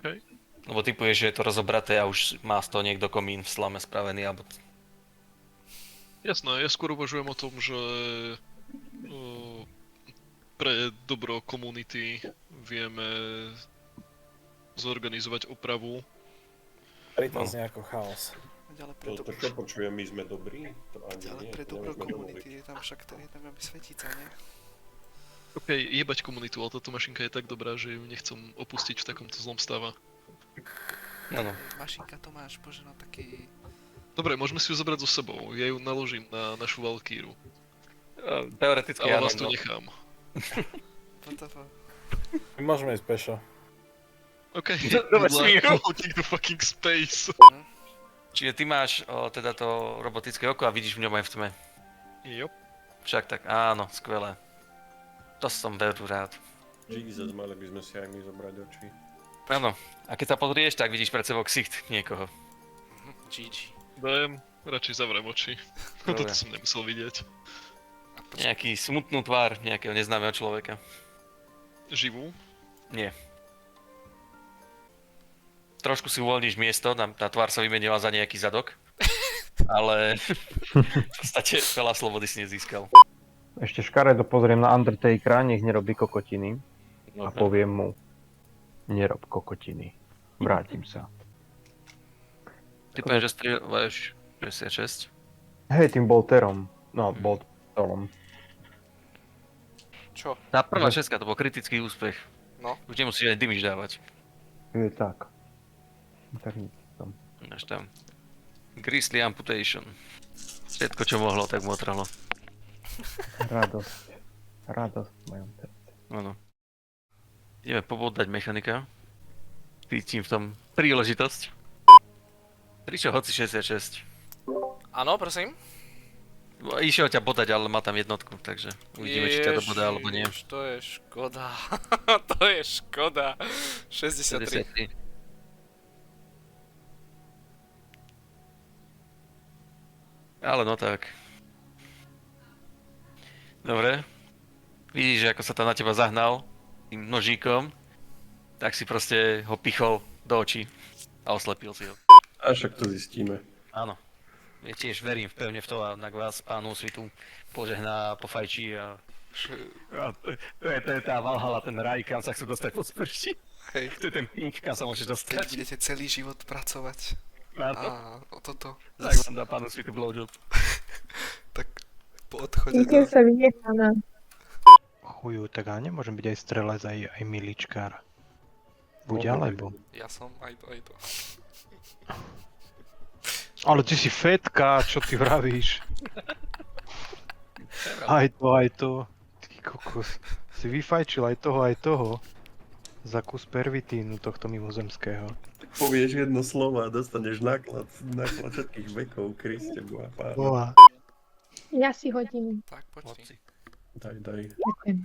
OK. Lebo typuješ, že je to rozobraté a už má z toho niekto komín v slame spravený, alebo... Jasné, ja skôr uvažujem o tom, že pre dobro komunity vieme zorganizovať opravu. Pritom znie ako chaos. Ďalej pre, To čo počujem, my sme dobrí? To ani ďalej nie, pre to dobro nevieme komunity domluviť. je tam však je tam aby svetica, nie? OK, jebať komunitu, ale táto mašinka je tak dobrá, že ju nechcem opustiť v takomto zlom stave. Áno. Mašinka to máš, bože, no taký... Dobre, môžeme si ju zobrať so sebou, ja ju naložím na našu Valkýru. Teoreticky Ale áno, vás tu no. nechám. What the fuck? My môžeme ísť pešo. OK, Do vesmíru. Floating to fucking space. Čiže ty máš teda to robotické oko a vidíš v ňom aj v tme. Jop. Však tak, áno, skvelé. To som veru rád. Jesus, mali by sme si aj my zobrať oči. Áno, a keď sa pozrieš, tak vidíš pred sebou ksicht niekoho. GG. Dajem, radšej zavriem oči. Dobre. Toto som nemusel vidieť. A počkaj, Nejaký smutnú tvár nejakého neznámeho človeka. Živú? Nie. Trošku si uvoľníš miesto, tá tvár sa vymenila za nejaký zadok. Ale v podstate veľa slobody si nezískal. Ešte škaredo pozriem na Undertakera, nech nerobí kokotiny. A poviem mu, nerob kokotiny. Vrátim sa. Ty poviem, že strieľaš 66. Hej, tým bolterom. No, bolterom. čo? Tá prvá šestka, to bol kritický úspech. No. Už nemusíš aj dymiš dávať. Je tak. Tak nič tam. Až tam. Grizzly Amputation. Všetko, čo mohlo, tak mu otrhlo. Radosť. Radosť v mojom srdci. Áno. Ideme pobodať mechanika. Cítim v tom príležitosť. Prišiel hoci 66. Áno, prosím? Išiel ťa bodať, ale má tam jednotku, takže uvidíme, či ťa dobodá alebo nie. Ježiš, to je škoda. To je škoda. 63. 63. Ale no tak. Dobre. Vidíš, ako sa tam na teba zahnal tým nožíkom. Tak si proste ho pichol do očí a oslepil si ho. A však to zistíme. Áno. Ja tiež verím pevne v to a na vás pánu svitu požehná, pofajčí a... To je tá Valhalla, ten raj, kam sa chcú dostať pod sprši. Hej. To je ten pink, kam sa môžeš Keď dostať. budete celý život pracovať. Áno. A toto. Tak vám dá pánu svitu blowjob. Tak po odchode Cítim do... sa vynechaná. Chuju, tak a nemôžem byť aj strelec, aj miličkár. Buď alebo. Ja som aj to. Ale ty si fetka, čo ty vravíš? Aj to. Ty kokos. Si vyfajčil aj toho. Za kus pervitínu tohto mimozemského. Povieš jedno slovo a dostaneš náklad všetkých vekov, Kriste Boha pána. Boha. Ja si hodím. Tak, počkej. Hoci. Daj. Ďakujem.